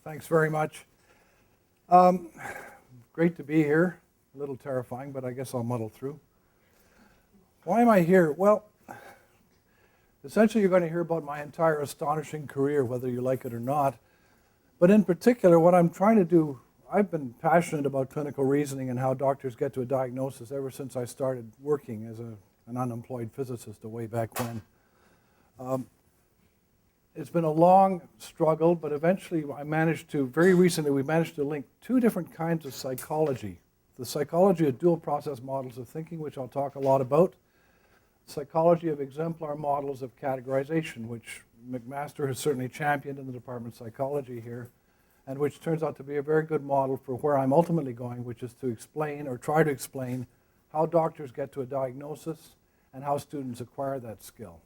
Thanks very much. Great to be here. A little terrifying, but I guess I'll muddle through. Why am I here? Well, essentially you're going to hear about my entire astonishing career, whether you like it or not. But in particular, what I'm trying to do, I've been passionate about clinical reasoning and how doctors get to a diagnosis ever since I started working as an unemployed physicist way back when. It's been a long struggle, but eventually very recently we managed to link two different kinds of psychology. The psychology of dual process models of thinking, which I'll talk a lot about. Psychology of exemplar models of categorization, which McMaster has certainly championed in the Department of Psychology here, and which turns out to be a very good model for where I'm ultimately going, which is to explain or try to explain how doctors get to a diagnosis and how students acquire that skill.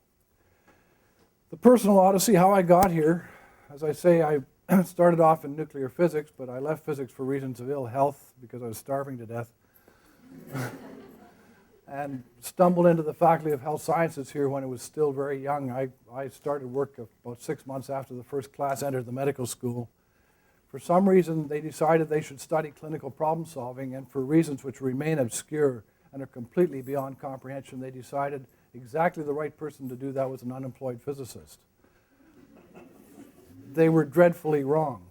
The personal odyssey, how I got here, as I say, I started off in nuclear physics, but I left physics for reasons of ill health because I was starving to death. And stumbled into the Faculty of Health Sciences here when it was still very young. I started work about 6 months after the first class entered the medical school. For some reason, they decided they should study clinical problem solving, and for reasons which remain obscure and are completely beyond comprehension, they decided exactly the right person to do that was an unemployed physicist. They were dreadfully wrong.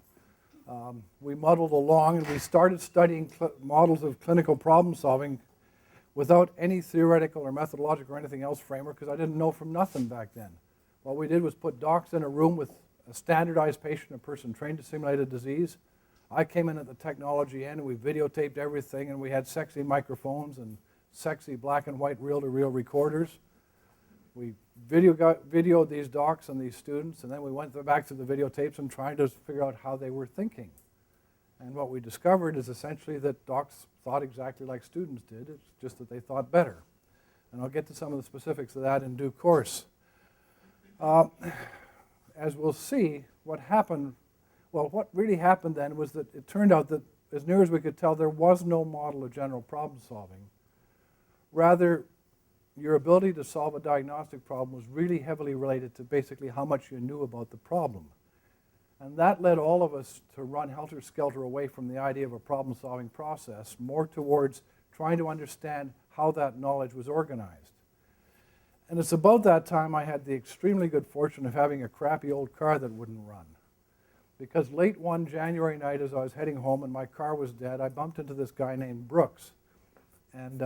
We muddled along and we started studying models of clinical problem solving without any theoretical or methodological or anything else framework, because I didn't know from nothing back then. What we did was put docs in a room with a standardized patient, a person trained to simulate a disease. I came in at the technology end and we videotaped everything, and we had sexy microphones and sexy black and white reel-to-reel recorders. We videoed these docs and these students, and then we went back to the videotapes and tried to figure out how they were thinking. And what we discovered is essentially that docs thought exactly like students did. It's just that they thought better. And I'll get to some of the specifics of that in due course. As we'll see, what really happened then was that it turned out that, as near as we could tell, there was no model of general problem solving. Rather, your ability to solve a diagnostic problem was really heavily related to basically how much you knew about the problem. And that led all of us to run helter-skelter away from the idea of a problem-solving process, more towards trying to understand how that knowledge was organized. And it's about that time I had the extremely good fortune of having a crappy old car that wouldn't run. Because late one January night as I was heading home and my car was dead, I bumped into this guy named Brooks. And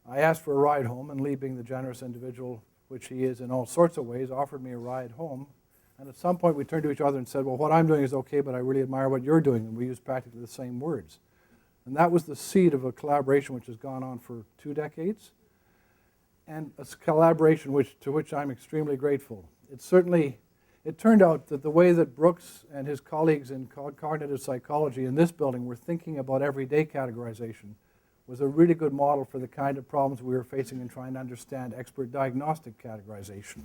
I asked for a ride home, and Lee, being the generous individual, which he is in all sorts of ways, offered me a ride home. And at some point we turned to each other and said, well, what I'm doing is okay, but I really admire what you're doing. And we used practically the same words. And that was the seed of a collaboration which has gone on for 2 decades. And a collaboration to which I'm extremely grateful. It turned out that the way that Brooks and his colleagues in cognitive psychology in this building were thinking about everyday categorization was a really good model for the kind of problems we were facing in trying to understand expert diagnostic categorization.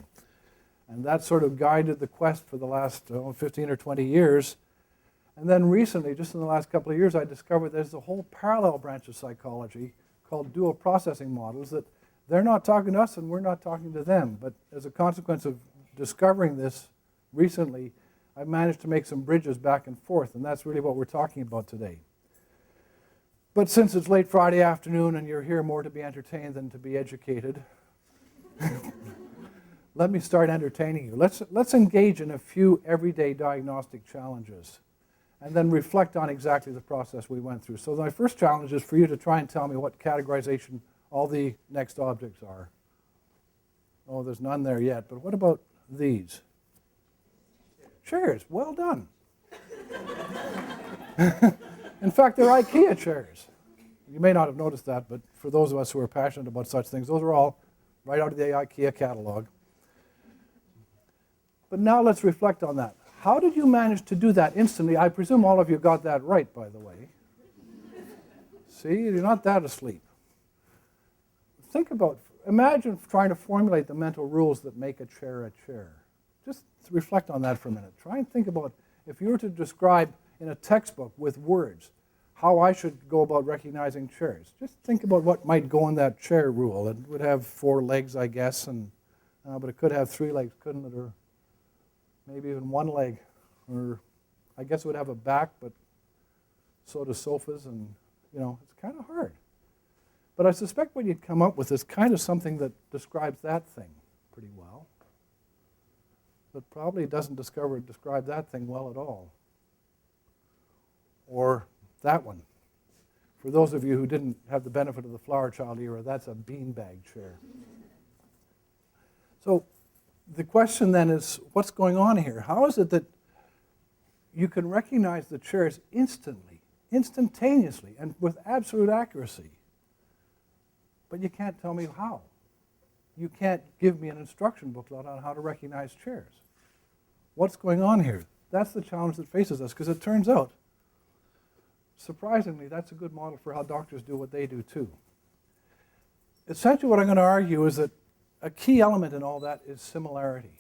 And that sort of guided the quest for the last 15 or 20 years. And then recently, just in the last couple of years, I discovered there's a whole parallel branch of psychology called dual processing models that they're not talking to us and we're not talking to them. But as a consequence of discovering this recently, I've managed to make some bridges back and forth, and that's really what we're talking about today. But since it's late Friday afternoon and you're here more to be entertained than to be educated, let me start entertaining you. Let's engage in a few everyday diagnostic challenges and then reflect on exactly the process we went through. So my first challenge is for you to try and tell me what categorization all the next objects are. Oh, there's none there yet, but what about these? Chairs, well done. In fact, they're IKEA chairs. You may not have noticed that, but for those of us who are passionate about such things, those are all right out of the IKEA catalog. But now let's reflect on that. How did you manage to do that instantly? I presume all of you got that right, by the way. See, you're not that asleep. Imagine trying to formulate the mental rules that make a chair. Just reflect on that for a minute. Try and think about if you were to describe in a textbook with words how I should go about recognizing chairs. Just think about what might go in that chair rule. It would have 4 legs, I guess, but it could have 3 legs, couldn't it? Or maybe even 1 leg. Or I guess it would have a back, but so do sofas, and it's kind of hard. But I suspect what you'd come up with is kind of something that describes that thing pretty well, but probably doesn't describe that thing well at all. Or that one. For those of you who didn't have the benefit of the flower child era, that's a beanbag chair. So the question then is, what's going on here? How is it that you can recognize the chairs instantly, instantaneously, and with absolute accuracy, but you can't tell me how? You can't give me an instruction booklet on how to recognize chairs. What's going on here? That's the challenge that faces us, because it turns out, surprisingly, that's a good model for how doctors do what they do too. Essentially what I'm going to argue is that a key element in all that is similarity.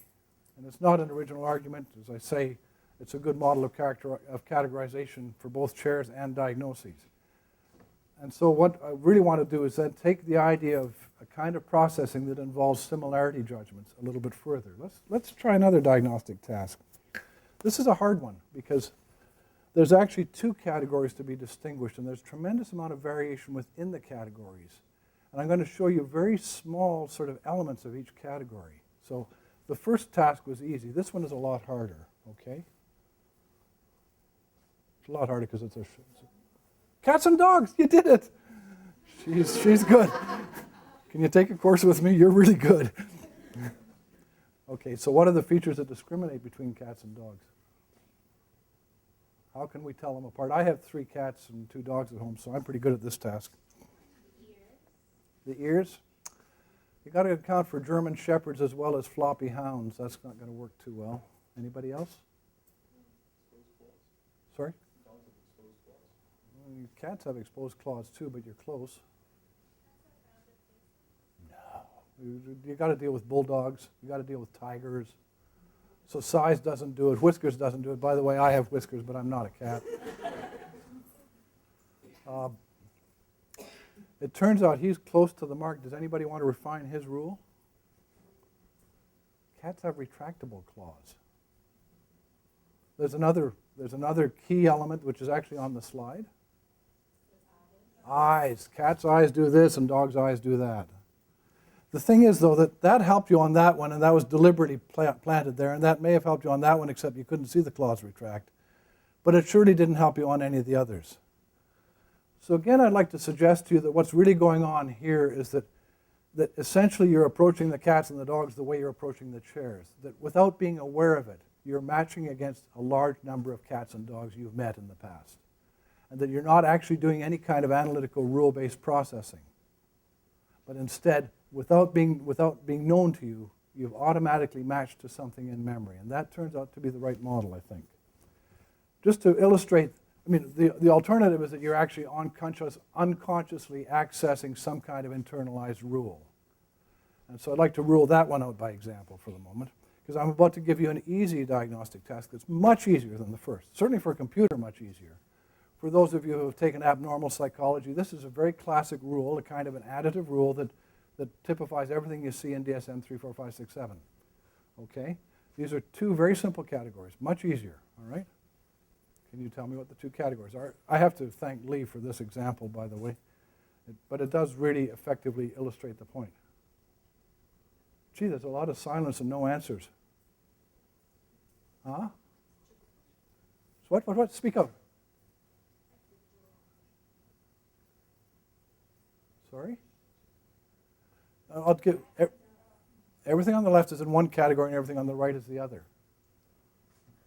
And it's not an original argument. As I say, it's a good model of categorization for both chairs and diagnoses. And so what I really want to do is then take the idea of a kind of processing that involves similarity judgments a little bit further. Let's try another diagnostic task. This is a hard one because there's actually two categories to be distinguished, and there's a tremendous amount of variation within the categories. And I'm going to show you very small sort of elements of each category. So the first task was easy. This one is a lot harder, okay? It's a lot harder because it's a cats and dogs, you did it. She's good. Can you take a course with me? You're really good. Okay, so what are the features that discriminate between cats and dogs? How can we tell them apart? I have 3 cats and 2 dogs at home, so I'm pretty good at this task. The ears. You got to account for German shepherds as well as floppy hounds. That's not going to work too well. Anybody else? Sorry? Well, cats have exposed claws too, but you're close. No. You got to deal with bulldogs. You got to deal with tigers. So size doesn't do it. Whiskers doesn't do it. By the way, I have whiskers, but I'm not a cat. It turns out he's close to the mark. Does anybody want to refine his rule? Cats have retractable claws. There's another key element which is actually on the slide. Eyes. Cats' eyes do this and dogs' eyes do that. The thing is, though, that helped you on that one, and that was deliberately planted there, and that may have helped you on that one, except you couldn't see the claws retract. But it surely didn't help you on any of the others. So again, I'd like to suggest to you that what's really going on here is that essentially you're approaching the cats and the dogs the way you're approaching the chairs. That without being aware of it, you're matching against a large number of cats and dogs you've met in the past. And that you're not actually doing any kind of analytical rule-based processing. But instead, without being known to you, you've automatically matched to something in memory. And that turns out to be the right model, I think. Just to illustrate, I mean, the alternative is that you're actually unconsciously accessing some kind of internalized rule. And so I'd like to rule that one out by example for the moment, because I'm about to give you an easy diagnostic task that's much easier than the first. Certainly for a computer, much easier. For those of you who have taken abnormal psychology, this is a very classic rule, a kind of an additive rule that typifies everything you see in DSM 3, 4, 5, 6, 7. Okay? These are 2 very simple categories, much easier, all right? Can you tell me what the 2 categories are? I have to thank Lee for this example, by the way, but it does really effectively illustrate the point. Gee, there's a lot of silence and no answers. Huh? So what? Speak up. Sorry? I'll give everything on the left is in one category and everything on the right is the other.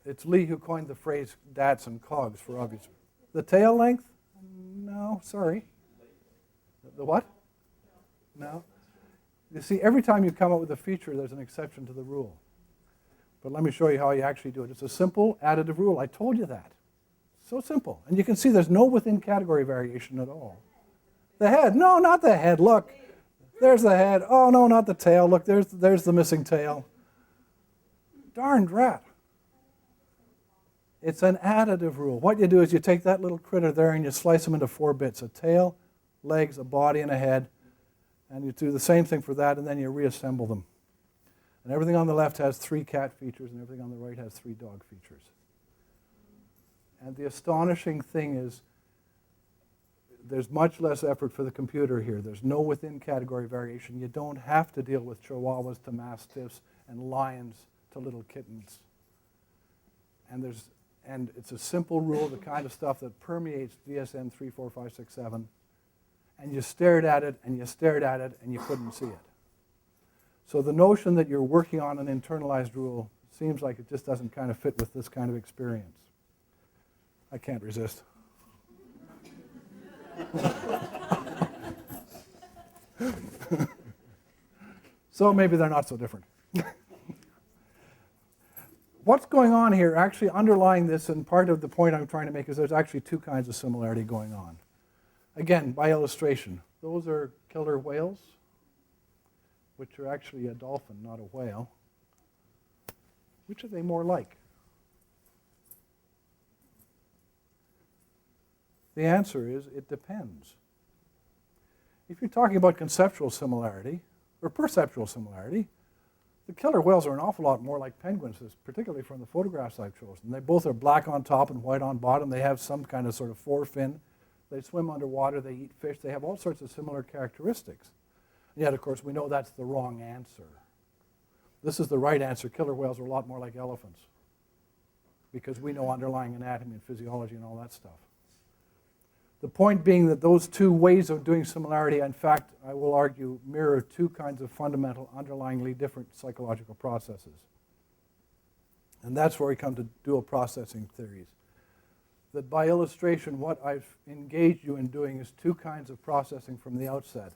It's Lee who coined the phrase DATS and COGS for obvious. The tail length? No, sorry. The what? No. You see, every time you come up with a feature, there's an exception to the rule. But let me show you how you actually do it. It's a simple additive rule. I told you that. So simple. And you can see there's no within category variation at all. The head. No, not the head. Look. There's the head. Oh, no, not the tail. Look, there's the missing tail. Darned rat. It's an additive rule. What you do is you take that little critter there and you slice them into 4 bits, a tail, legs, a body, and a head. And you do the same thing for that, and then you reassemble them. And everything on the left has 3 cat features, and everything on the right has 3 dog features. And the astonishing thing is there's much less effort for the computer here. There's no within-category variation. You don't have to deal with chihuahuas to mastiffs and lions to little kittens. And it's a simple rule, the kind of stuff that permeates DSM 3, 4, 5, 6, 7. And you stared at it, and you stared at it, and you couldn't see it. So the notion that you're working on an internalized rule seems like it just doesn't kind of fit with this kind of experience. I can't resist. So maybe they're not so different. What's going on here, actually underlying this, and part of the point I'm trying to make is there's actually two kinds of similarity going on. Again, by illustration, those are killer whales, which are actually a dolphin, not a whale. Which are they more like? The answer is it depends. If you're talking about conceptual similarity or perceptual similarity, the killer whales are an awful lot more like penguins, particularly from the photographs I've chosen. They both are black on top and white on bottom. They have some kind of sort of forefin. They swim underwater. They eat fish. They have all sorts of similar characteristics. And yet, of course, we know that's the wrong answer. This is the right answer. Killer whales are a lot more like elephants because we know underlying anatomy and physiology and all that stuff. The point being that those two ways of doing similarity, in fact, I will argue, mirror two kinds of fundamental, underlyingly different psychological processes. And that's where we come to dual processing theories. That by illustration, what I've engaged you in doing is two kinds of processing from the outset.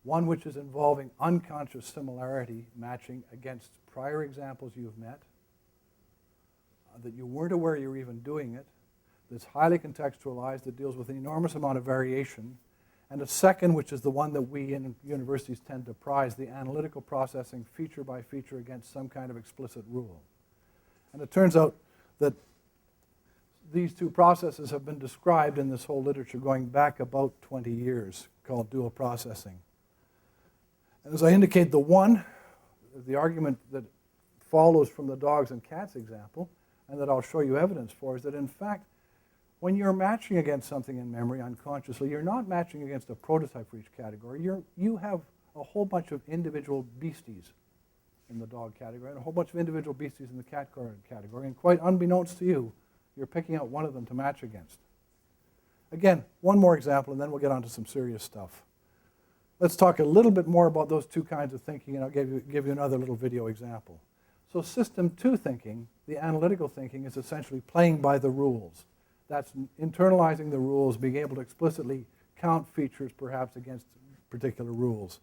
One which is involving unconscious similarity matching against prior examples you've met, that you weren't aware you were even doing it, that's highly contextualized, that deals with an enormous amount of variation, and a second, which is the one that we in universities tend to prize, the analytical processing feature by feature against some kind of explicit rule. And it turns out that these two processes have been described in this whole literature going back about 20 years, called dual processing. And as I indicate, the argument that follows from the dogs and cats example, and that I'll show you evidence for, is that in fact, when you're matching against something in memory unconsciously, you're not matching against a prototype for each category. You have a whole bunch of individual beasties in the dog category and a whole bunch of individual beasties in the cat category, and quite unbeknownst to you, you're picking out one of them to match against. Again, one more example, and then we'll get on to some serious stuff. Let's talk a little bit more about those two kinds of thinking, and I'll give you another little video example. So system 2 thinking, the analytical thinking, is essentially playing by the rules. That's internalizing the rules, being able to explicitly count features perhaps against particular rules.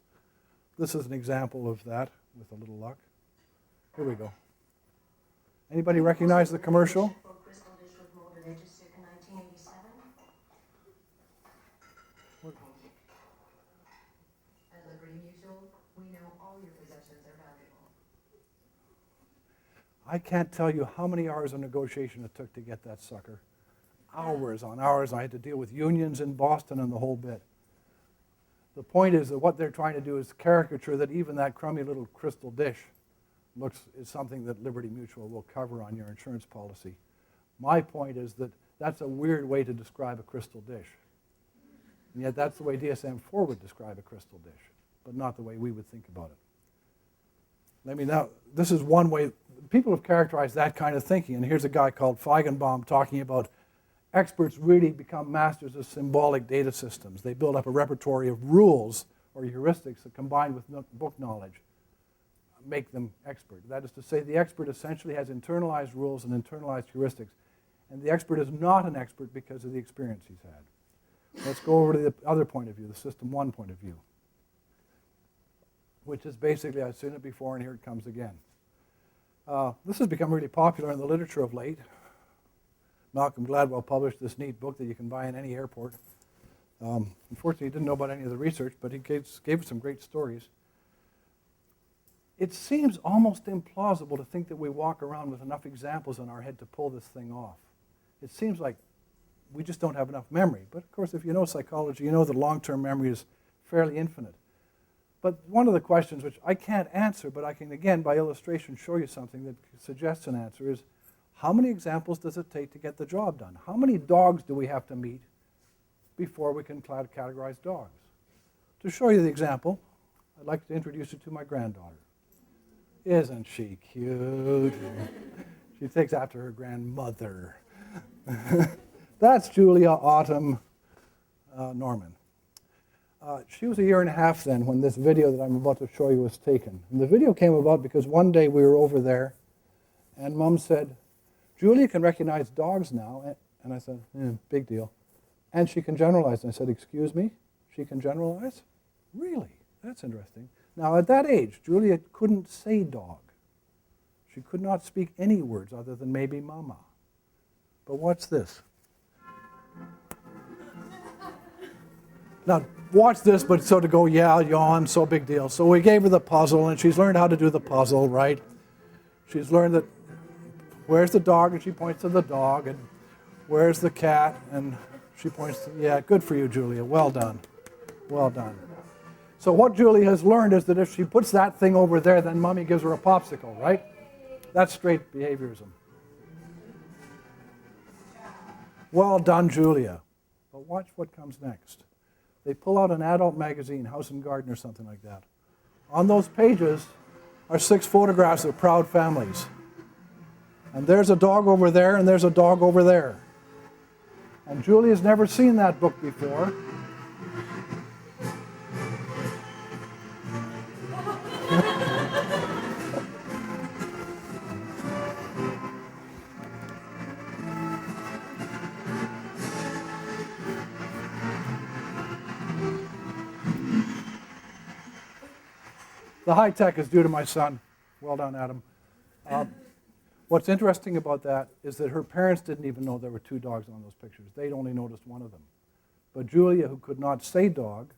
This is an example of that with a little luck. Here we go. Anybody recognize the commercial? I can't tell you how many hours of negotiation it took to get that sucker. Hours on hours. I had to deal with unions in Boston and the whole bit. The point is that what they're trying to do is caricature that even that crummy little crystal dish is something that Liberty Mutual will cover on your insurance policy. My point is that that's a weird way to describe a crystal dish. And yet that's the way DSM-4 would describe a crystal dish, but not the way we would think about it. Now, this is one way. People have characterized that kind of thinking, and here's a guy called Feigenbaum talking about experts really become masters of symbolic data systems. They build up a repertoire of rules or heuristics that combined with book knowledge make them expert. That is to say, the expert essentially has internalized rules and internalized heuristics, and the expert is not an expert because of the experience he's had. Let's go over to the other point of view, the system 1 point of view, which is basically, I've seen it before and here it comes again. This has become really popular in the literature of late. Malcolm Gladwell published this neat book that you can buy in any airport. Unfortunately, he didn't know about any of the research, but he gave us some great stories. It seems almost implausible to think that we walk around with enough examples in our head to pull this thing off. It seems like we just don't have enough memory. But of course, if you know psychology, you know that long-term memory is fairly infinite. But one of the questions which I can't answer, but I can, again, by illustration, show you something that suggests an answer is, How many examples does it take to get the job done? How many dogs do we have to meet before we can categorize dogs? To show you the example, I'd like to introduce you to my granddaughter. Isn't she cute? She takes after her grandmother. That's Julia Autumn Norman. She was a year and a half then when this video that I'm about to show you was taken. And the video came about because one day we were over there and Mom said, Julia can recognize dogs now. And I said, big deal. And she can generalize. And I said, excuse me? She can generalize? Really? That's interesting. Now at that age, Julia couldn't say dog. She could not speak any words other than maybe mama. But what's this? Now, watch this, but so to go, yeah, yawn, so big deal. So we gave her the puzzle, and she's learned how to do the puzzle, right? She's learned that, where's the dog? And she points to the dog. And where's the cat? And she points to, yeah, good for you, Julia. Well done. Well done. So what Julia has learned is that if she puts that thing over there, then Mommy gives her a popsicle, right? That's straight behaviorism. Well done, Julia. But watch what comes next. They pull out an adult magazine, House and Garden or something like that. On those pages are 6 photographs of proud families. And there's a dog over there, and there's a dog over there. And Julia's never seen that book before. The high tech is due to my son. Well done, Adam. What's interesting about that is that her parents didn't even know there were 2 dogs on those pictures. They'd only noticed one of them. But Julia, who could not say dog,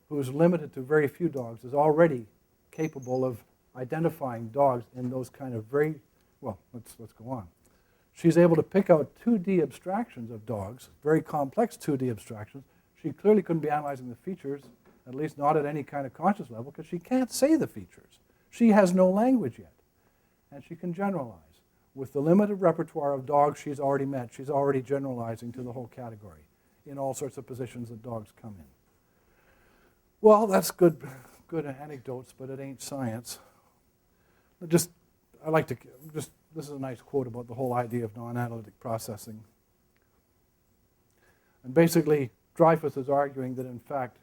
who is limited to very few dogs, is already capable of identifying dogs in those kind of very, well, let's go on. She's able to pick out 2D abstractions of dogs, very complex 2D abstractions. She clearly couldn't be analyzing the features, at least not at any kind of conscious level, because she can't say the features. She has no language yet. And she can generalize. With the limited repertoire of dogs she's already met, she's already generalizing to the whole category in all sorts of positions that dogs come in. Well, that's good anecdotes, but it ain't science. This is a nice quote about the whole idea of non-analytic processing. And basically, Dreyfus is arguing that, in fact,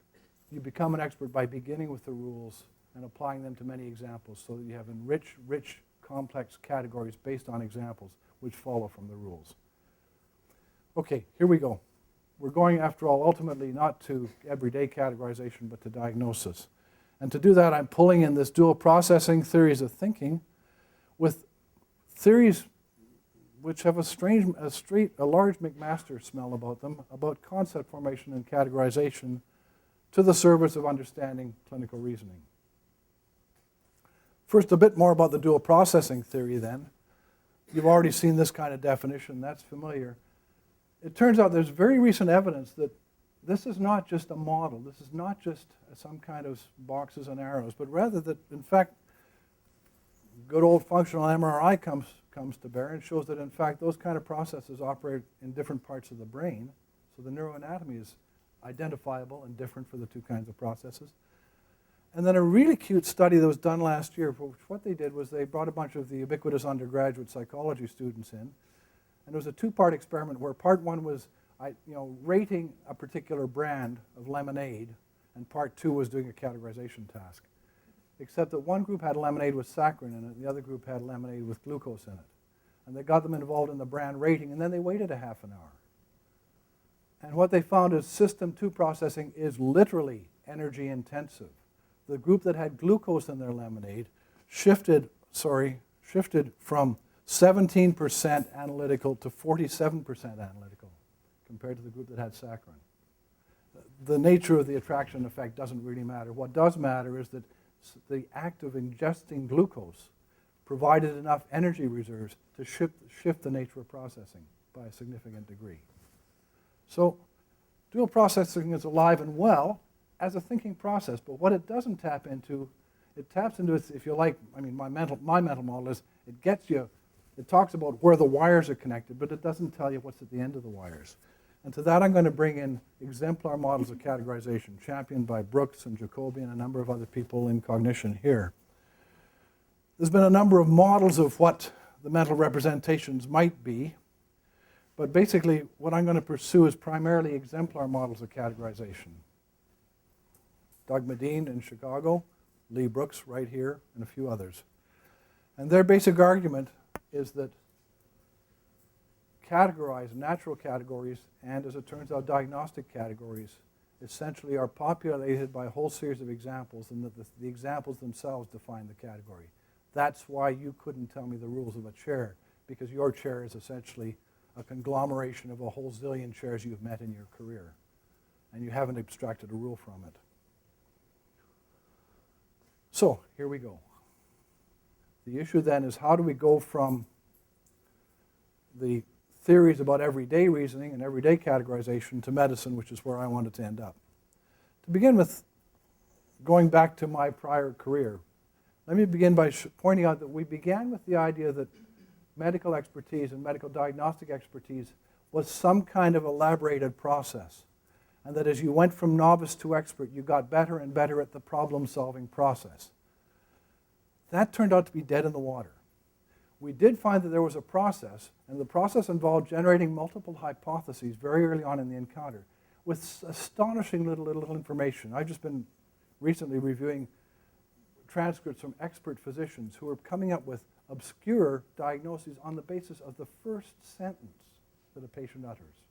you become an expert by beginning with the rules and applying them to many examples so that you have rich, complex categories based on examples which follow from the rules. Okay, here we go. We're going, after all, ultimately not to everyday categorization, but to diagnosis. And to do that, I'm pulling in this dual processing theories of thinking with theories which have a large McMaster smell about them, about concept formation and categorization to the service of understanding clinical reasoning. First, a bit more about the dual processing theory then. You've already seen this kind of definition. That's familiar. It turns out there's very recent evidence that this is not just a model. This is not just some kind of boxes and arrows, but rather that, in fact, good old functional MRI comes to bear and shows that, in fact, those kind of processes operate in different parts of the brain. So the neuroanatomy is identifiable and different for the 2 kinds of processes. And then a really cute study that was done last year, which what they did was they brought a bunch of the ubiquitous undergraduate psychology students in, and it was a 2-part experiment where part 1 was rating a particular brand of lemonade, and part 2 was doing a categorization task. Except that one group had lemonade with saccharin in it, and the other group had lemonade with glucose in it. And they got them involved in the brand rating, and then they waited a half an hour. And what they found is system 2 processing is literally energy intensive. The group that had glucose in their lemonade shifted from 17% analytical to 47% analytical compared to the group that had saccharin. The nature of the attraction effect doesn't really matter. What does matter is that the act of ingesting glucose provided enough energy reserves to shift the nature of processing by a significant degree. So dual processing is alive and well as a thinking process, but what it doesn't tap into, it taps into, if you like, my mental model is it gets you It talks about where the wires are connected, but it doesn't tell you what's at the end of the wires. And to that, I'm going to bring in exemplar models of categorization, championed by Brooks and Jacoby and a number of other people in Cognition here. There's been a number of models of what the mental representations might be, but basically what I'm going to pursue is primarily exemplar models of categorization. Doug Medine in Chicago, Lee Brooks right here, and a few others. And their basic argument is that categorized natural categories and, as it turns out, diagnostic categories essentially are populated by a whole series of examples, and that the examples themselves define the category. That's why you couldn't tell me the rules of a chair, because your chair is essentially a conglomeration of a whole zillion chairs you've met in your career, and you haven't abstracted a rule from it. So here we go. The issue then is, how do we go from the theories about everyday reasoning and everyday categorization to medicine, which is where I wanted to end up. To begin with, going back to my prior career, let me begin by pointing out that we began with the idea that medical expertise and medical diagnostic expertise was some kind of elaborated process, and that as you went from novice to expert, you got better and better at the problem-solving process. That turned out to be dead in the water. We did find that there was a process, and the process involved generating multiple hypotheses very early on in the encounter with astonishing little information. I've just been recently reviewing transcripts from expert physicians who are coming up with obscure diagnoses on the basis of the first sentence that a patient utters.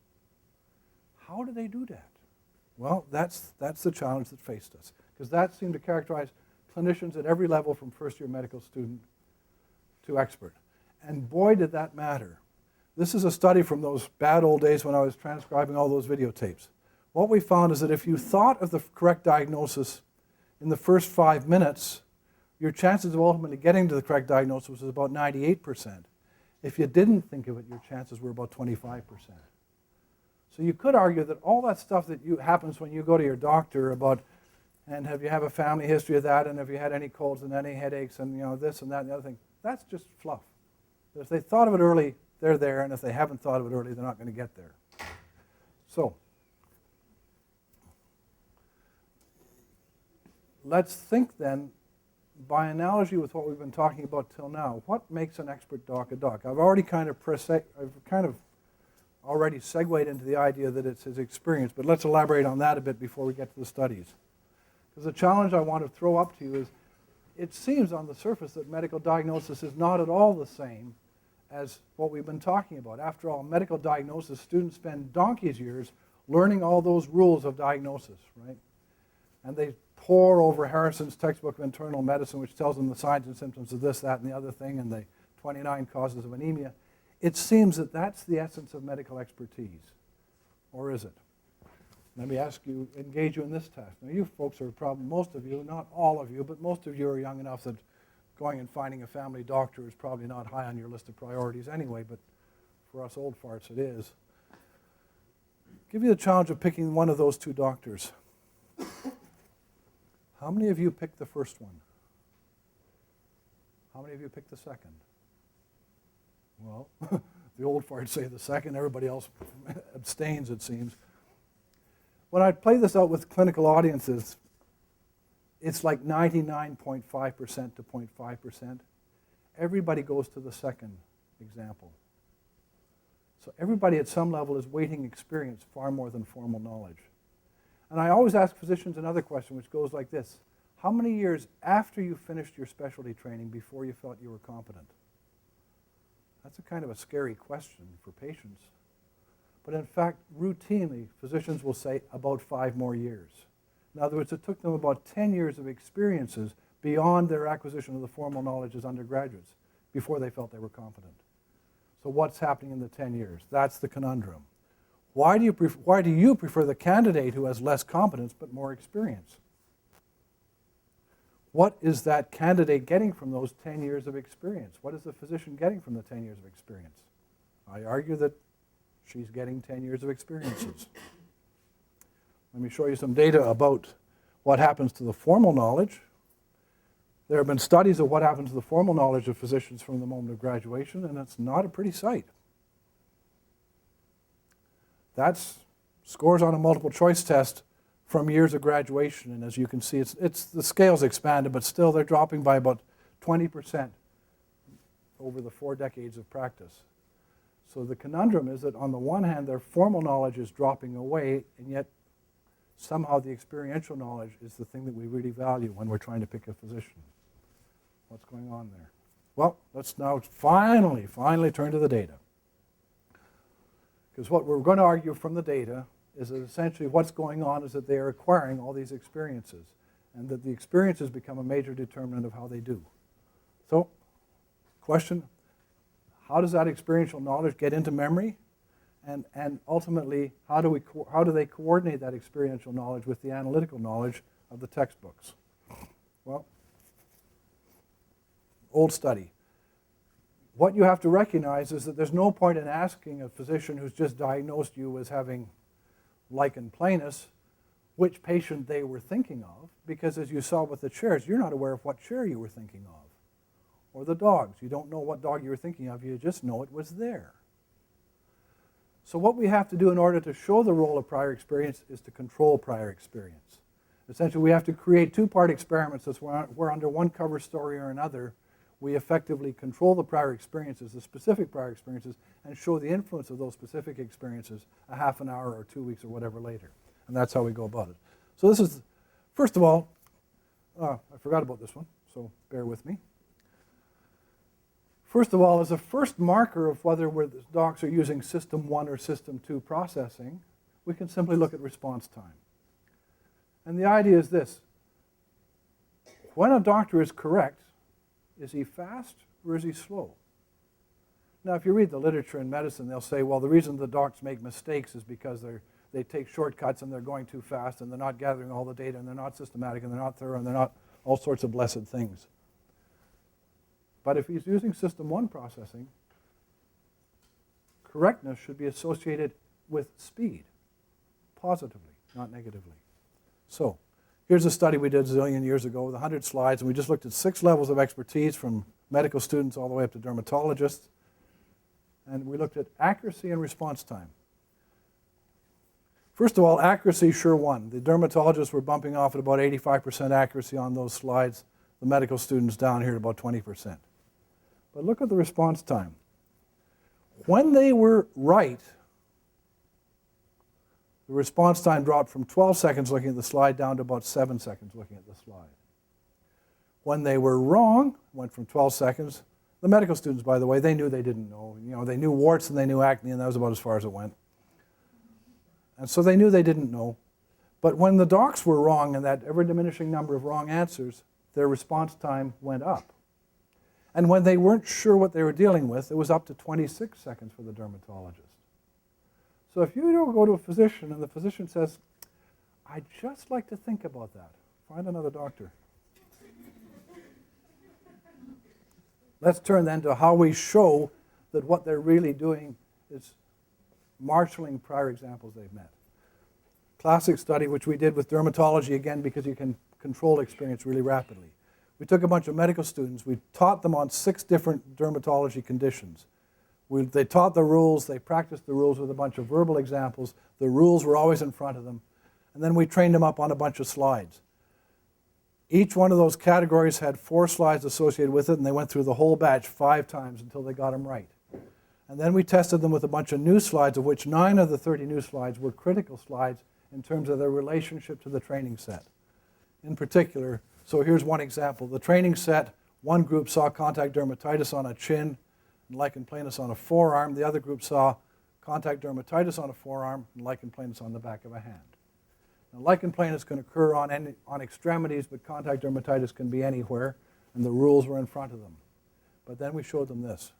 How do they do that? Well, that's the challenge that faced us, because that seemed to characterize clinicians at every level from first-year medical student to expert. And boy, did that matter. This is a study from those bad old days when I was transcribing all those videotapes. What we found is that if you thought of the correct diagnosis in the first 5 minutes, your chances of ultimately getting to the correct diagnosis was about 98%. If you didn't think of it, your chances were about 25%. So you could argue that all that stuff that happens when you go to your doctor about, and have you have a family history of that, and have you had any colds and any headaches, and this and that and the other thing, that's just fluff. If they thought of it early, they're there, and if they haven't thought of it early, they're not going to get there. So let's think then, by analogy with what we've been talking about till now, what makes an expert doc a doc? I've already kind of already segued into the idea that it's his experience, but let's elaborate on that a bit before we get to the studies. Because the challenge I want to throw up to you is, it seems on the surface that medical diagnosis is not at all the same as what we've been talking about. After all, medical diagnosis, students spend donkey's years learning all those rules of diagnosis, right? And they pore over Harrison's textbook of internal medicine, which tells them the signs and symptoms of this, that, and the other thing, and the 29 causes of anemia. It seems that that's the essence of medical expertise. Or is it? Let me ask you, engage you in this test. Now, you folks are probably, most of you, not all of you, but most of you are young enough that going and finding a family doctor is probably not high on your list of priorities anyway, but for us old farts it is. Give you the challenge of picking one of those two doctors. How many of you picked the first one? How many of you picked the second? Well, the old farts say the second, everybody else abstains, it seems. When I play this out with clinical audiences, it's like 99.5% to 0.5%. Everybody goes to the second example. So everybody at some level is weighting experience far more than formal knowledge. And I always ask physicians another question, which goes like this. How many years after you finished your specialty training before you felt you were competent? That's a kind of a scary question for patients. But in fact, routinely, physicians will say about 5 more years. In other words, it took them about 10 years of experiences beyond their acquisition of the formal knowledge as undergraduates before they felt they were competent. So what's happening in the 10 years? That's the conundrum. Why do you prefer the candidate who has less competence but more experience? What is that candidate getting from those 10 years of experience? What is the physician getting from the 10 years of experience? I argue that she's getting 10 years of experiences. Let me show you some data about what happens to the formal knowledge. There have been studies of what happens to the formal knowledge of physicians from the moment of graduation, and it's not a pretty sight. That's scores on a multiple choice test from years of graduation, and as you can see, it's the scale's expanded, but still they're dropping by about 20% over the 4 decades of practice. So the conundrum is that on the one hand, their formal knowledge is dropping away, and yet somehow the experiential knowledge is the thing that we really value when we're trying to pick a physician. What's going on there? Well, let's now finally turn to the data. Because what we're going to argue from the data is that essentially what's going on is that they are acquiring all these experiences, and that the experiences become a major determinant of how they do. So, question, how does that experiential knowledge get into memory? And ultimately, how do they coordinate that experiential knowledge with the analytical knowledge of the textbooks? Well, old study. What you have to recognize is that there's no point in asking a physician who's just diagnosed you as having lichen planus which patient they were thinking of, because as you saw with the chairs, you're not aware of what chair you were thinking of. Or the dogs. You don't know what dog you were thinking of, you just know it was there. So what we have to do in order to show the role of prior experience is to control prior experience. Essentially, we have to create 2-part experiments where under one cover story or another, we effectively control the prior experiences, the specific prior experiences, and show the influence of those specific experiences a half an hour or 2 weeks or whatever later. And that's how we go about it. So this is, first of all, I forgot about this one, so bear with me. First of all, as a first marker of whether the docs are using System 1 or System 2 processing, we can simply look at response time. And the idea is this. When a doctor is correct, is he fast or is he slow? Now, if you read the literature in medicine, they'll say, well, the reason the docs make mistakes is because they take shortcuts and they're going too fast and they're not gathering all the data and they're not systematic and they're not thorough and they're not all sorts of blessed things. But if he's using System 1 processing, correctness should be associated with speed, positively, not negatively. So, here's a study we did a zillion years ago with 100 slides, and we just looked at 6 levels of expertise from medical students all the way up to dermatologists. And we looked at accuracy and response time. First of all, accuracy sure won. The dermatologists were bumping off at about 85% accuracy on those slides. The medical students down here at about 20%. But look at the response time. When they were right, the response time dropped from 12 seconds looking at the slide down to about 7 seconds looking at the slide. When they were wrong, went from 12 seconds. The medical students, by the way, they knew they didn't know. You know, they knew warts and they knew acne, and that was about as far as it went. And so they knew they didn't know. But when the docs were wrong and that ever-diminishing number of wrong answers, their response time went up. And when they weren't sure what they were dealing with, it was up to 26 seconds for the dermatologist. So if you don't go to a physician and the physician says, I'd just like to think about that, find another doctor. Let's turn then to how we show that what they're really doing is marshaling prior examples they've met. Classic study, which we did with dermatology, again, because you can control experience really rapidly. We took a bunch of medical students. We taught them on 6 different dermatology conditions. They taught the rules. They practiced the rules with a bunch of verbal examples. The rules were always in front of them. And then we trained them up on a bunch of slides. Each one of those categories had 4 slides associated with it, and they went through the whole batch 5 times until they got them right. And then we tested them with a bunch of new slides, of which 9 of the 30 new slides were critical slides in terms of their relationship to the training set. In particular, so here's one example. The training set, one group saw contact dermatitis on a chin and lichen planus on a forearm. The other group saw contact dermatitis on a forearm and lichen planus on the back of a hand. Now, lichen planus can occur on extremities, but contact dermatitis can be anywhere, and the rules were in front of them. But then we showed them this.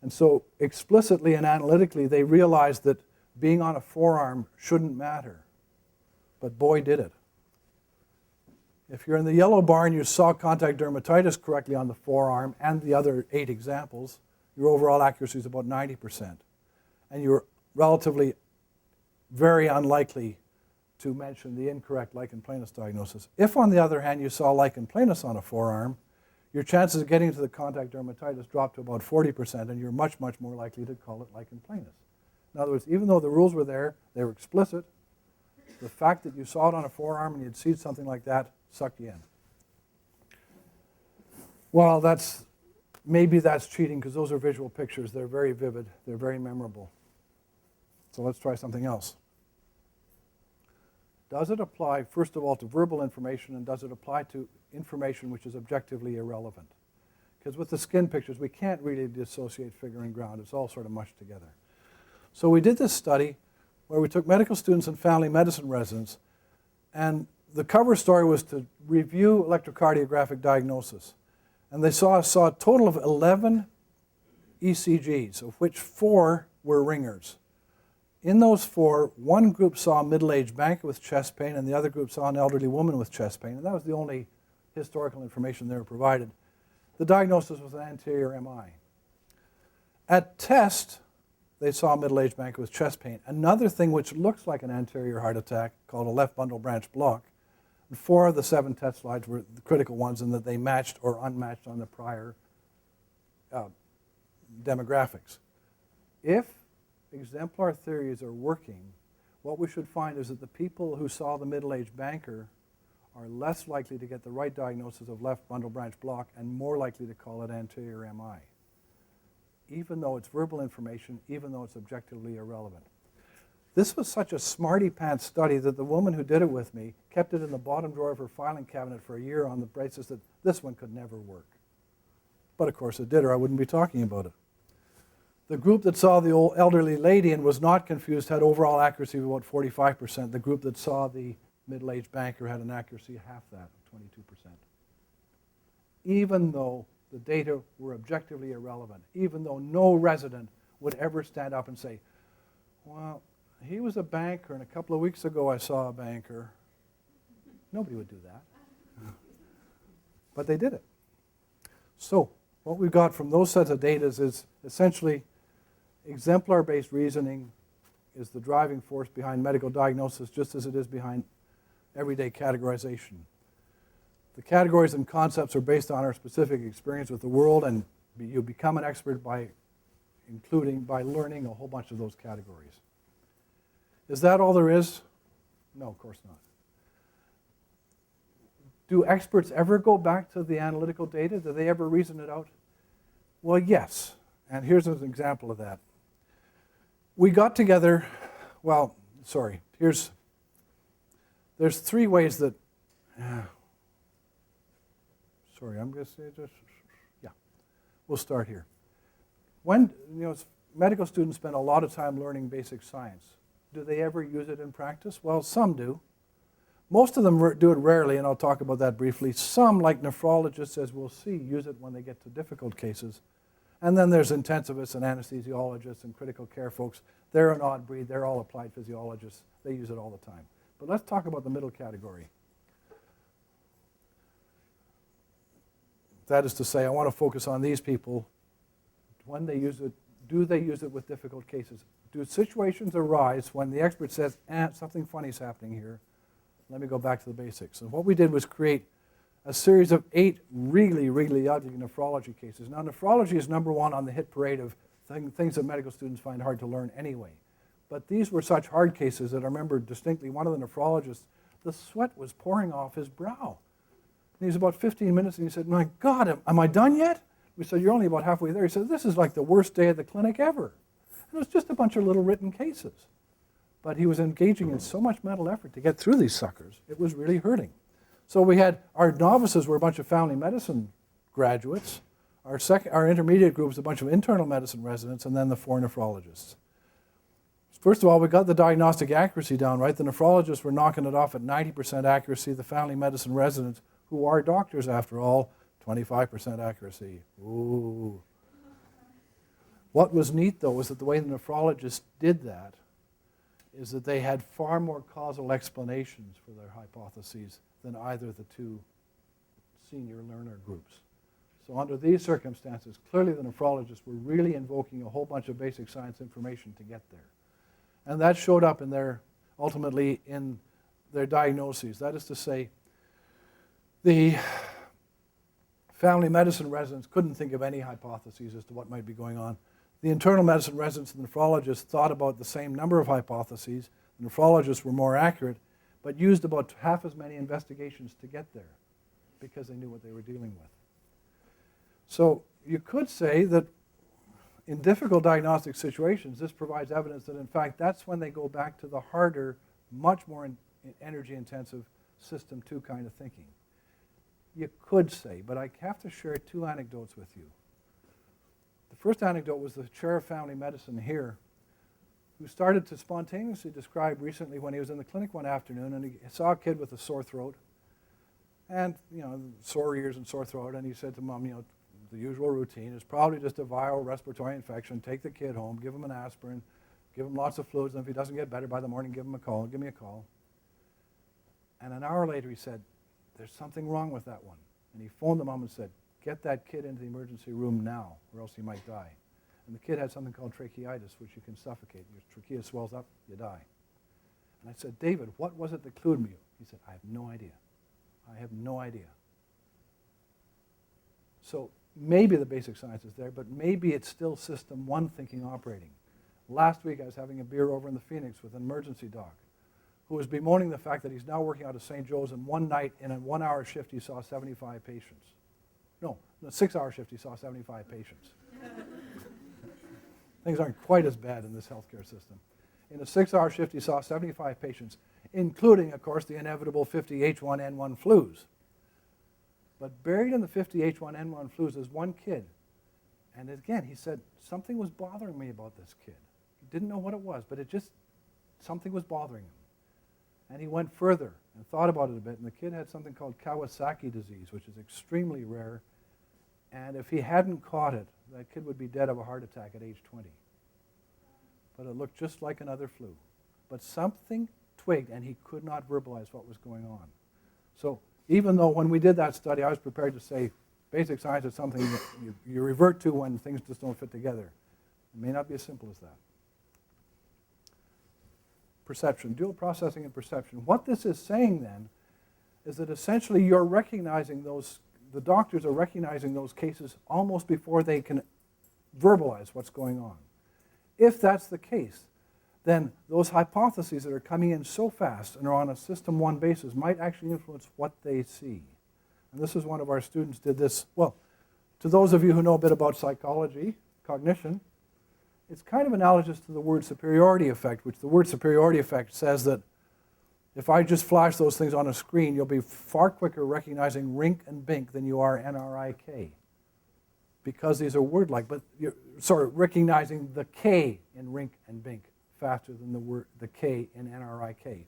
And so explicitly and analytically, they realized that being on a forearm shouldn't matter. But boy, did it. If you're in the yellow bar and you saw contact dermatitis correctly on the forearm and the other 8 examples, your overall accuracy is about 90%. And you're relatively very unlikely to mention the incorrect lichen planus diagnosis. If, on the other hand, you saw lichen planus on a forearm, your chances of getting to the contact dermatitis dropped to about 40%, and you're much, much more likely to call it lichen planus. In other words, even though the rules were there, they were explicit, the fact that you saw it on a forearm and you'd seen something like that sucked you in. Well, maybe that's cheating because those are visual pictures. They're very vivid. They're very memorable. So let's try something else. Does it apply, first of all, to verbal information, and does it apply to information which is objectively irrelevant? Because with the skin pictures, we can't really dissociate figure and ground. It's all sort of mushed together. So we did this study where we took medical students and family medicine residents, and the cover story was to review electrocardiographic diagnosis. And they saw a total of 11 ECGs, of which 4 were ringers. In those 4, one group saw a middle-aged banker with chest pain, and the other group saw an elderly woman with chest pain. And that was the only historical information they were provided. The diagnosis was an anterior MI. At test, they saw a middle-aged banker with chest pain. Another thing which looks like an anterior heart attack, called a left bundle branch block. And 4 of the 7 test slides were the critical ones in that they matched or unmatched on the prior demographics. If exemplar theories are working, what we should find is that the people who saw the middle-aged banker are less likely to get the right diagnosis of left bundle branch block and more likely to call it anterior MI, even though it's verbal information, even though it's objectively irrelevant. This was such a smarty-pants study that the woman who did it with me kept it in the bottom drawer of her filing cabinet for a year on the basis that this one could never work. But of course it did, or I wouldn't be talking about it. The group that saw the old elderly lady and was not confused had overall accuracy of about 45%. The group that saw the middle-aged banker had an accuracy of half that, 22%. Even though the data were objectively irrelevant, even though no resident would ever stand up and say, well, he was a banker, and a couple of weeks ago I saw a banker. Nobody would do that. But they did it. So what we've got from those sets of data is essentially exemplar-based reasoning is the driving force behind medical diagnosis, just as it is behind everyday categorization. The categories and concepts are based on our specific experience with the world, and you become an expert by learning a whole bunch of those categories. Is that all there is? No, of course not. Do experts ever go back to the analytical data? Do they ever reason it out? Well, yes. And here's an example of that. We got together, there's 3 ways that, I'm going to say we'll start here. When, medical students spend a lot of time learning basic science. Do they ever use it in practice? Well, some do. Most of them do it rarely, and I'll talk about that briefly. Some, like nephrologists, as we'll see, use it when they get to difficult cases. And then there's intensivists and anesthesiologists and critical care folks. They're an odd breed. They're all applied physiologists. They use it all the time. But let's talk about the middle category. That is to say, I want to focus on these people. When they use it, do they use it with difficult cases? Do situations arise when the expert says, something funny is happening here? Let me go back to the basics. And what we did was create a series of 8 really, really ugly nephrology cases. Now, nephrology is number 1 on the hit parade of things that medical students find hard to learn anyway. But these were such hard cases that I remember distinctly one of the nephrologists, the sweat was pouring off his brow. And he was about 15 minutes, and he said, my God, am I done yet? We said, you're only about halfway there. He said, this is like the worst day at the clinic ever. And it was just a bunch of little written cases. But he was engaging in so much mental effort to get through these suckers, it was really hurting. So we had, our novices were a bunch of family medicine graduates. Our intermediate group was a bunch of internal medicine residents, and then the 4 nephrologists. First of all, we got the diagnostic accuracy down right. The nephrologists were knocking it off at 90% accuracy. The family medicine residents, who are doctors after all, 25% accuracy. Ooh. What was neat, though, was that the way the nephrologists did that is that they had far more causal explanations for their hypotheses than either of the 2 senior learner groups. So under these circumstances, clearly the nephrologists were really invoking a whole bunch of basic science information to get there. And that showed up in ultimately in their diagnoses. That is to say, the family medicine residents couldn't think of any hypotheses as to what might be going on. The internal medicine residents and nephrologists thought about the same number of hypotheses. The nephrologists were more accurate, but used about half as many investigations to get there because they knew what they were dealing with. So you could say that in difficult diagnostic situations, this provides evidence that, in fact, that's when they go back to the harder, much more energy-intensive system 2 kind of thinking. You could say, but I have to share 2 anecdotes with you. The first anecdote was the chair of family medicine here, who started to spontaneously describe recently when he was in the clinic one afternoon and he saw a kid with a sore throat and, sore ears and sore throat, and he said to Mom, the usual routine is probably just a viral respiratory infection. Take the kid home, give him an aspirin, give him lots of fluids, and if he doesn't get better by the morning, give me a call. And an hour later he said, there's something wrong with that one. And he phoned the mom and said, get that kid into the emergency room now, or else he might die. And the kid had something called tracheitis, which you can suffocate. Your trachea swells up, you die. And I said, David, what was it that clued you? He said, I have no idea. I have no idea. So maybe the basic science is there, but maybe it's still system 1 thinking operating. Last week I was having a beer over in the Phoenix with an emergency doc who was bemoaning the fact that he's now working out of St. Joe's, and one night in a 1-hour shift he saw 75 patients. No, in a 6-hour shift he saw 75 patients. Things aren't quite as bad in this healthcare system. In a 6-hour shift he saw 75 patients, including, of course, the inevitable 50 H1N1 flus. But buried in the 50 H1N1 flus is one kid. And again, he said, something was bothering me about this kid. He didn't know what it was, but something was bothering him. And he went further and thought about it a bit, and the kid had something called Kawasaki disease, which is extremely rare. And if he hadn't caught it, that kid would be dead of a heart attack at age 20. But it looked just like another flu. But something twigged, and he could not verbalize what was going on. So even though when we did that study, I was prepared to say basic science is something that you revert to when things just don't fit together. It may not be as simple as that. Perception, dual processing and perception. What this is saying then is that essentially you're recognizing the doctors are recognizing those cases almost before they can verbalize what's going on. If that's the case, then those hypotheses that are coming in so fast and are on a system 1 basis might actually influence what they see. And this is one of our students did this. Well, to those of you who know a bit about psychology, cognition, it's kind of analogous to the word superiority effect, which the word superiority effect says that if I just flash those things on a screen, you'll be far quicker recognizing rink and bink than you are NRIK, because these are word-like, but recognizing the K in rink and bink faster than the K in NRIK.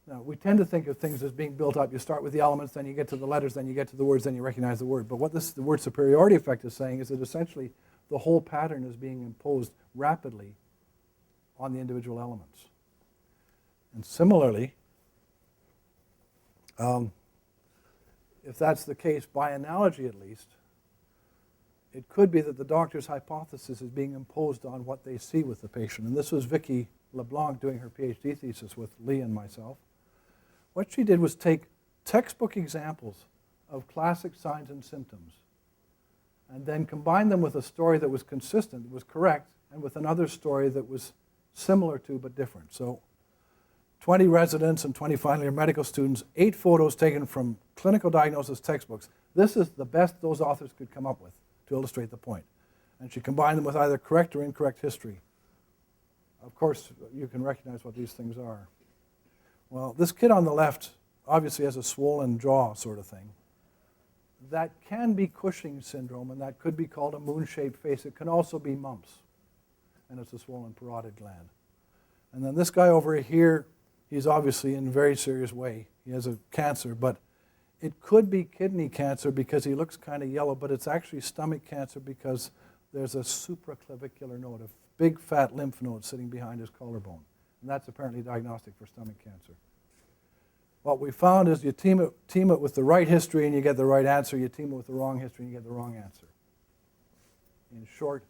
Now, we tend to think of things as being built up. You start with the elements, then you get to the letters, then you get to the words, then you recognize the word. But what the word superiority effect is saying is that essentially the whole pattern is being imposed rapidly on the individual elements. And similarly, if that's the case, by analogy at least, it could be that the doctor's hypothesis is being imposed on what they see with the patient. And this was Vicki LeBlanc doing her PhD thesis with Lee and myself. What she did was take textbook examples of classic signs and symptoms and then combine them with a story that was consistent, that was correct, and with another story that was similar to but different. So 20 residents and 20 final year medical students, 8 photos taken from clinical diagnosis textbooks. This is the best those authors could come up with to illustrate the point. And she combined them with either correct or incorrect history. Of course, you can recognize what these things are. Well, this kid on the left obviously has a swollen jaw sort of thing. That can be Cushing syndrome, and that could be called a moon-shaped face. It can also be mumps, and it's a swollen parotid gland. And then this guy over here, he's obviously in a very serious way. He has a cancer, but it could be kidney cancer because he looks kind of yellow, but it's actually stomach cancer because there's a supraclavicular node, a big fat lymph node sitting behind his collarbone. And that's apparently diagnostic for stomach cancer. What we found is you team it with the right history and you get the right answer. You team it with the wrong history and you get the wrong answer. In short,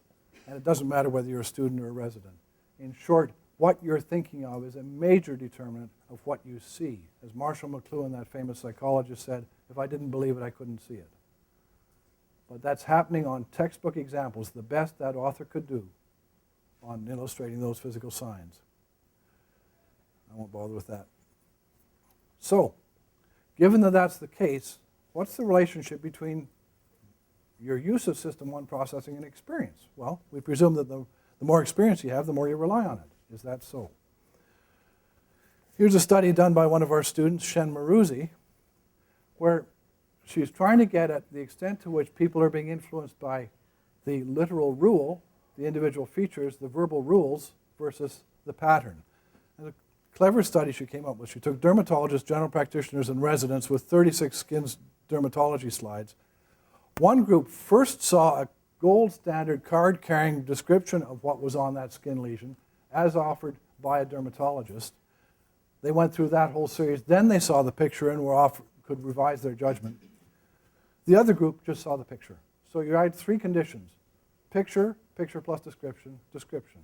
and it doesn't matter whether you're a student or a resident. In short, what you're thinking of is a major determinant of what you see. As Marshall McLuhan, that famous psychologist, said, if I didn't believe it, I couldn't see it. But that's happening on textbook examples, the best that author could do on illustrating those physical signs. I won't bother with that. So, given that that's the case, what's the relationship between your use of System 1 processing and experience? Well, we presume that the more experience you have, the more you rely on it. Is that so? Here's a study done by one of our students, Shen Maruzi, where she's trying to get at the extent to which people are being influenced by the literal rule, the individual features, the verbal rules, versus the pattern. And a clever study she came up with. She took dermatologists, general practitioners, and residents with 36 skin dermatology slides. One group first saw a gold standard card-carrying description of what was on that skin lesion, as offered by a dermatologist. They went through that whole series. Then they saw the picture and could revise their judgment. The other group just saw the picture. So you had three conditions: picture, picture plus description, description.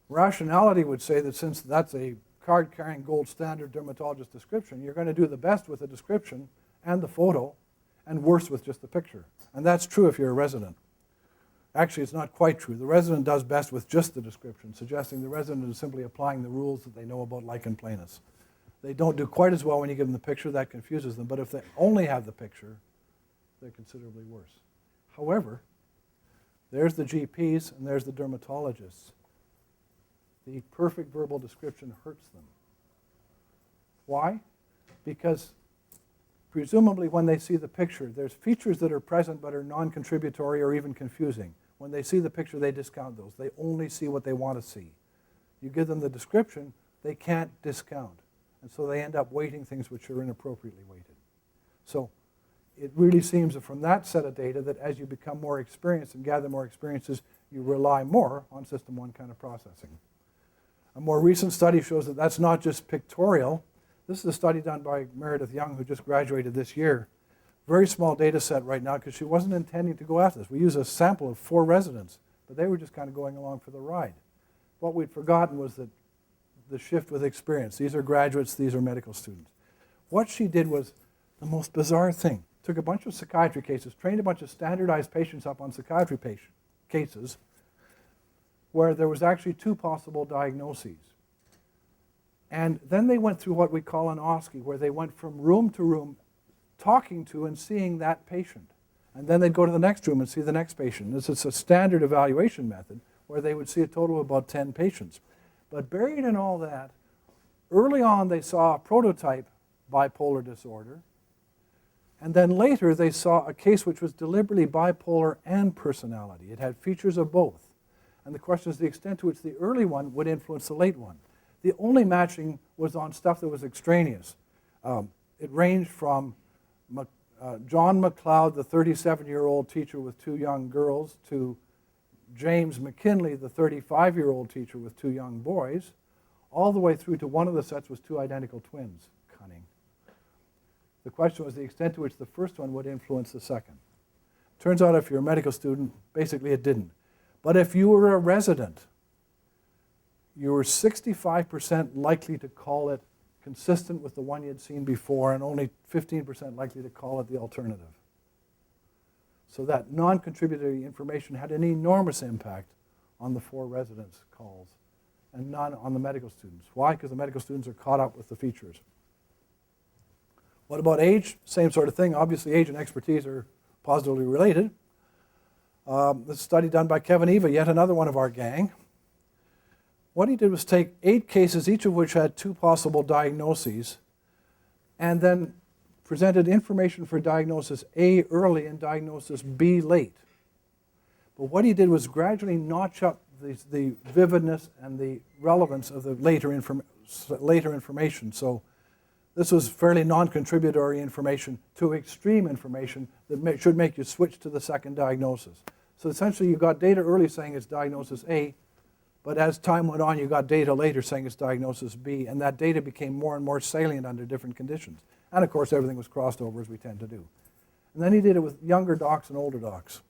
Rationality would say that since that's a card-carrying gold standard dermatologist description, you're going to do the best with the description and the photo, and worse with just the picture. And that's true if you're a resident. Actually, it's not quite true. The resident does best with just the description, suggesting the resident is simply applying the rules that they know about lichen planus. They don't do quite as well when you give them the picture. That confuses them. But if they only have the picture, they're considerably worse. However, there's the GPs and there's the dermatologists. The perfect verbal description hurts them. Why? Because presumably when they see the picture, there's features that are present but are non-contributory or even confusing. When they see the picture, they discount those. They only see what they want to see. You give them the description, they can't discount. And so they end up weighting things which are inappropriately weighted. So it really seems that from that set of data that as you become more experienced and gather more experiences, you rely more on System 1 kind of processing. A more recent study shows that that's not just pictorial. This is a study done by Meredith Young, who just graduated this year. Very small data set right now because she wasn't intending to go after this. We use a sample of 4 residents, but they were just kind of going along for the ride. What we'd forgotten was that the shift with experience. These are graduates, these are medical students. What she did was the most bizarre thing. Took a bunch of psychiatry cases, trained a bunch of standardized patients up on psychiatry cases, where there was actually 2 possible diagnoses. And then they went through what we call an OSCE, where they went from room to room talking to and seeing that patient. And then they'd go to the next room and see the next patient. This is a standard evaluation method where they would see a total of about 10 patients. But buried in all that, early on they saw a prototype bipolar disorder. And then later they saw a case which was deliberately bipolar and personality. It had features of both. And the question is the extent to which the early one would influence the late one. The only matching was on stuff that was extraneous. It ranged from John McLeod, the 37-year-old teacher with 2 young girls, to James McKinley, the 35-year-old teacher with 2 young boys, all the way through to one of the sets was 2 identical twins. Cunning. The question was the extent to which the first one would influence the second. Turns out if you're a medical student, basically it didn't. But if you were a resident, you were 65% likely to call it consistent with the one you'd seen before and only 15% likely to call it the alternative. So that non-contributory information had an enormous impact on the 4 residents' calls and none on the medical students. Why? Because the medical students are caught up with the features. What about age? Same sort of thing. Obviously, age and expertise are positively related. This study done by Kevin Eva, yet another one of our gang. What he did was take 8 cases, each of which had 2 possible diagnoses, and then presented information for diagnosis A early and diagnosis B late. But what he did was gradually notch up the vividness and the relevance of the later information. So this was fairly non-contributory information to extreme information that should make you switch to the second diagnosis. So essentially you got data early saying it's diagnosis A, but as time went on, you got data later saying it's diagnosis B, and that data became more and more salient under different conditions. And of course, everything was crossed over, as we tend to do. And then he did it with younger docs and older docs.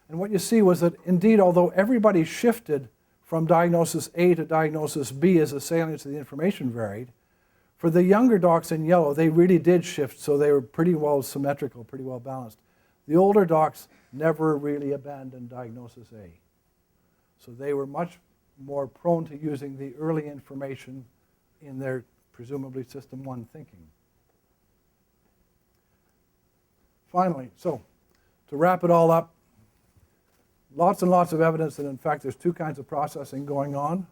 And what you see was that indeed, although everybody shifted from diagnosis A to diagnosis B as the salience of the information varied. For the younger docs in yellow, they really did shift, so they were pretty well symmetrical, pretty well balanced. The older docs never really abandoned diagnosis A. So they were much more prone to using the early information in their presumably system 1 thinking. Finally, so to wrap it all up, lots and lots of evidence that in fact there's two kinds of processing going on.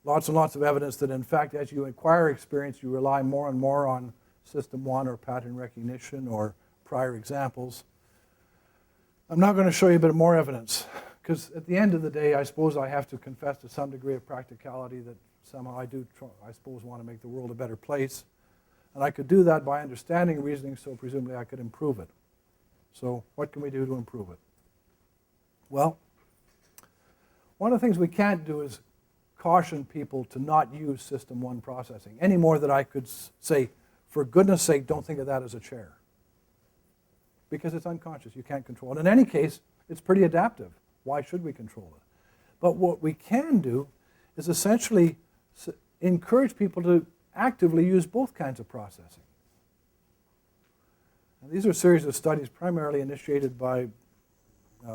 Lots and lots of evidence that in fact as you acquire experience you rely more and more on system 1 or pattern recognition or prior examples. I'm now going to show you a bit more evidence because at the end of the day I suppose I have to confess to some degree of practicality that somehow I suppose want to make the world a better place. And I could do that by understanding reasoning, so presumably I could improve it. So what can we do to improve it? Well, one of the things we can't do is caution people to not use system 1 processing, any more than I could say, for goodness sake, don't think of that as a chair. Because it's unconscious, you can't control it. In any case, it's pretty adaptive. Why should we control it? But what we can do is essentially encourage people to actively use both kinds of processing. And these are a series of studies primarily initiated by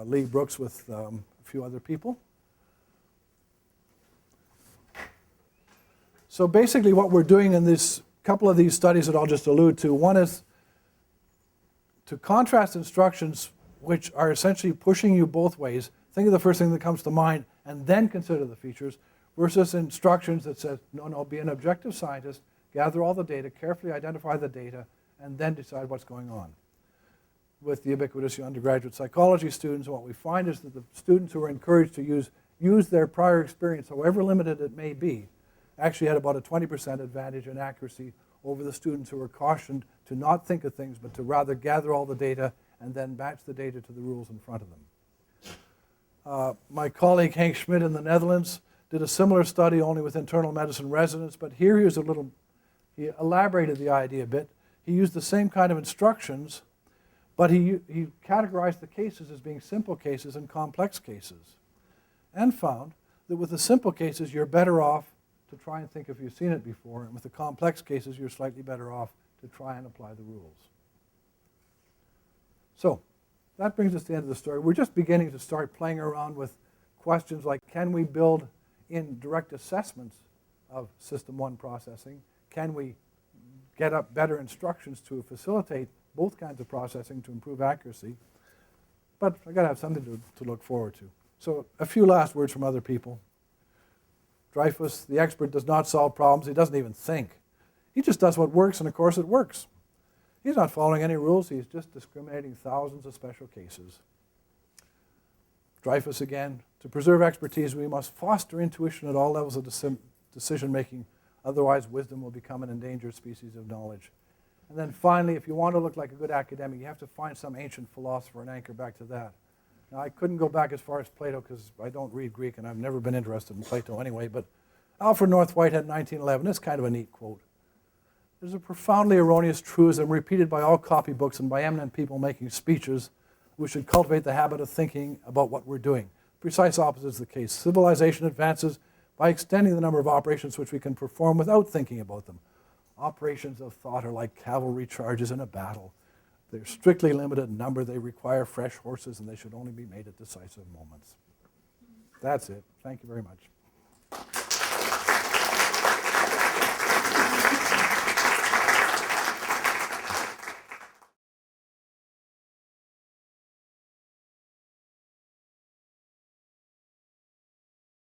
Lee Brooks with a few other people. So basically what we're doing in this couple of these studies that I'll just allude to, one is to contrast instructions which are essentially pushing you both ways. Think of the first thing that comes to mind and then consider the features, versus instructions that says, no, be an objective scientist, gather all the data, carefully identify the data, and then decide what's going on. With the ubiquitous undergraduate psychology students, what we find is that the students who are encouraged to use their prior experience, however limited it may be, actually had about a 20% advantage in accuracy over the students who were cautioned to not think of things, but to rather gather all the data and then match the data to the rules in front of them. My colleague Hank Schmidt in the Netherlands did a similar study only with internal medicine residents, but here he elaborated the idea a bit. He used the same kind of instructions, but he categorized the cases as being simple cases and complex cases, and found that with the simple cases you're better off to try and think if you've seen it before, and with the complex cases you're slightly better off to try and apply the rules. So that brings us to the end of the story. We're just beginning to start playing around with questions like, can we build in direct assessments of system 1 processing? Can we get up better instructions to facilitate both kinds of processing to improve accuracy? But I've got to have something to look forward to. So a few last words from other people. Dreyfus, the expert, does not solve problems. He doesn't even think. He just does what works, and of course it works. He's not following any rules. He's just discriminating thousands of special cases. Dreyfus again, to preserve expertise, we must foster intuition at all levels of decision-making. Otherwise, wisdom will become an endangered species of knowledge. And then finally, if you want to look like a good academic, you have to find some ancient philosopher and anchor back to that. Now, I couldn't go back as far as Plato because I don't read Greek and I've never been interested in Plato anyway, but Alfred North Whitehead, 1911, is kind of a neat quote. There's a profoundly erroneous truism repeated by all copybooks and by eminent people making speeches. We should cultivate the habit of thinking about what we're doing. Precise opposite is the case. Civilization advances by extending the number of operations which we can perform without thinking about them. Operations of thought are like cavalry charges in a battle. They're strictly limited in number. They require fresh horses, and they should only be made at decisive moments. That's it. Thank you very much.